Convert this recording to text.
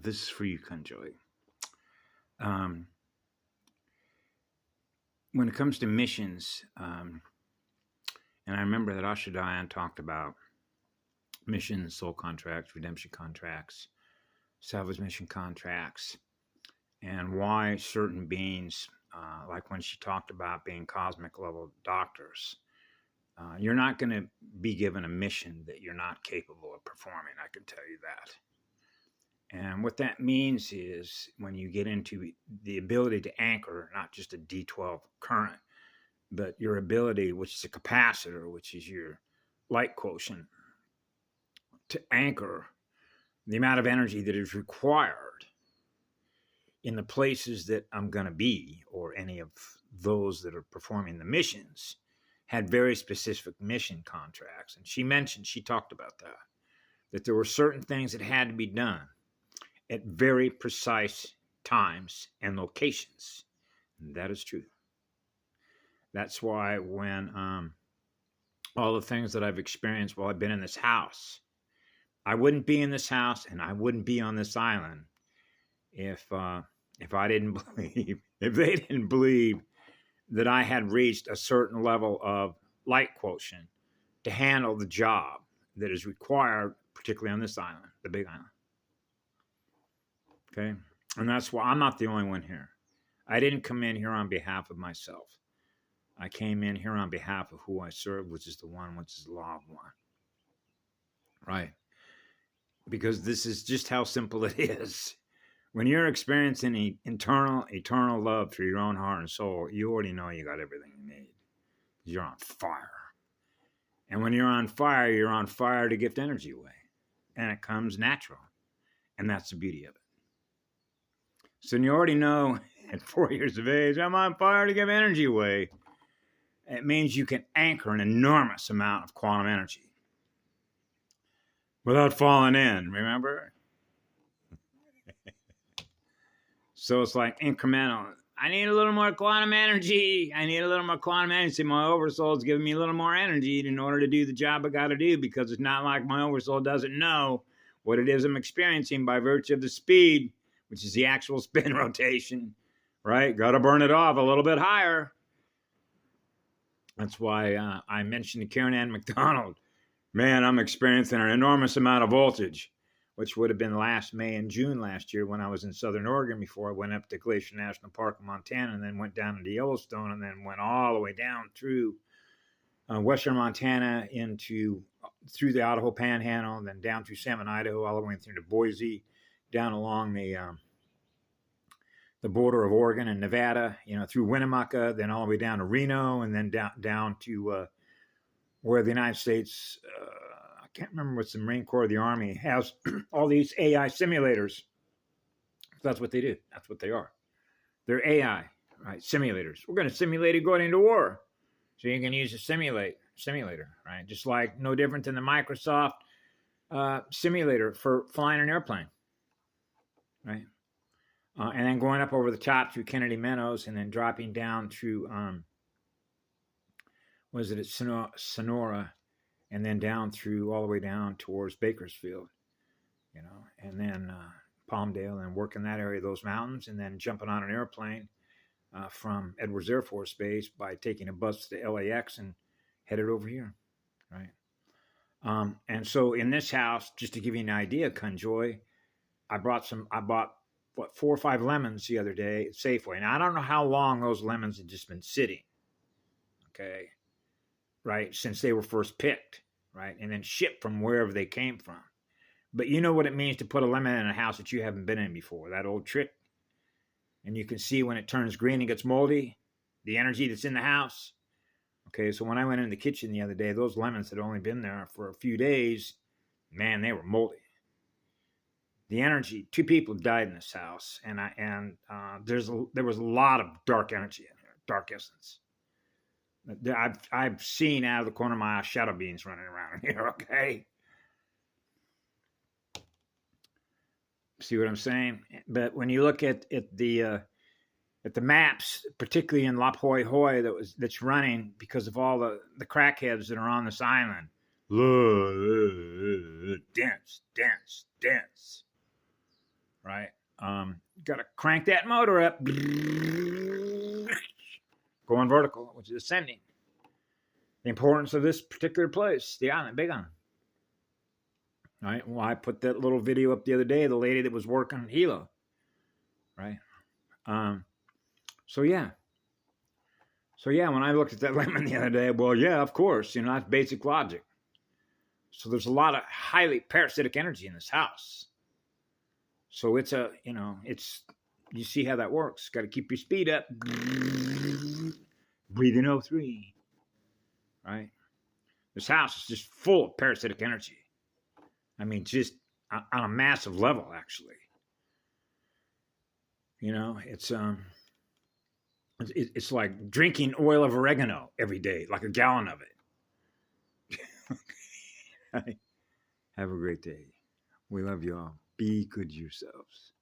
This is for you, Kunjoy. Um, when it comes to missions, and I remember that Asha Diane talked about missions, soul contracts, redemption contracts, salvage mission contracts, and why certain beings, like when she talked about being cosmic level doctors, you're not going to be given a mission that you're not capable of performing. I can tell you that. And what that means is when you get into the ability to anchor, not just a D12 current, but your ability, which is a capacitor, which is your light quotient, to anchor the amount of energy that is required in the places that I'm going to be, or any of those that are performing the missions, had very specific mission contracts. And she talked about that there were certain things that had to be done at very precise times and locations. And that is true. That's why when all the things that I've experienced while I've been in this house, I wouldn't be in this house and I wouldn't be on this island if I didn't believe, if they didn't believe that I had reached a certain level of light quotient to handle the job that is required, particularly on this island, the Big Island. Okay? And that's why I'm not the only one here. I didn't come in here on behalf of myself. I came in here on behalf of who I serve, which is the one, which is the law of one. Right? Because this is just how simple it is. When you're experiencing eternal love through your own heart and soul, you already know you got everything you need. You're on fire. And when you're on fire to gift energy away. And it comes natural. And that's the beauty of it. So you already know at 4 years of age, I'm on fire to give energy away. It means you can anchor an enormous amount of quantum energy without falling in, remember? So it's like incremental. I need a little more quantum energy. My oversoul is giving me a little more energy in order to do the job I got to do, because it's not like my oversoul doesn't know what it is I'm experiencing by virtue of the speed, which is the actual spin rotation, right? Got to burn it off a little bit higher. That's why I mentioned to Karen Ann McDonald, man, I'm experiencing an enormous amount of voltage, which would have been last May and June last year when I was in Southern Oregon before I went up to Glacier National Park in Montana, and then went down into Yellowstone, and then went all the way down through western Montana through the Idaho Panhandle, and then down through Salmon, Idaho, all the way through to Boise, down along the border of Oregon and Nevada, through Winnemucca, then all the way down to Reno, and then down to where the United States, I can't remember what's the Marine Corps or the Army, has all these AI simulators. That's what they do. That's what they are. They're AI, right? Simulators. We're going to simulate it going into war. So you can use a simulator, right? Just like no different than the Microsoft simulator for flying an airplane, right? And then going up over the top through Kennedy Meadows, and then dropping down through, Sonora, and then down through all the way down towards Bakersfield, and then Palmdale, and working that area of those mountains, and then jumping on an airplane from Edwards Air Force Base by taking a bus to LAX and headed over here, right? And so in this house, just to give you an idea, Kunjoy, I bought 4 or 5 lemons the other day at Safeway. Now, I don't know how long those lemons had just been sitting, okay, right, since they were first picked, right, and then shipped from wherever they came from. But you know what it means to put a lemon in a house that you haven't been in before, that old trick. And you can see when it turns green and gets moldy, the energy that's in the house. Okay, so when I went in the kitchen the other day, those lemons had only been there for a few days. Man, they were moldy. The energy, 2 people died in this house, and there was a lot of dark energy in here, dark essence. I've seen out of the corner of my eye shadow beings running around in here. Okay, see what I'm saying? But when you look at the maps, particularly in La Hoi Hoi, that's running because of all the crackheads that are on this island, dense. right? Got to crank that motor up, going vertical, which is ascending. The importance of this particular place, the island, Big Island. Right. Well, I put that little video up the other day, the lady that was working Gila. Right. So yeah. When I looked at that lemon the other day, well, yeah, of course, that's basic logic. So there's a lot of highly parasitic energy in this house. So it's you see how that works. Got to keep your speed up. Breathing O3. Right. This house is just full of parasitic energy. I mean, just on a massive level, actually. It's like drinking oil of oregano every day, like a gallon of it. Have a great day. We love you all. Be good yourselves.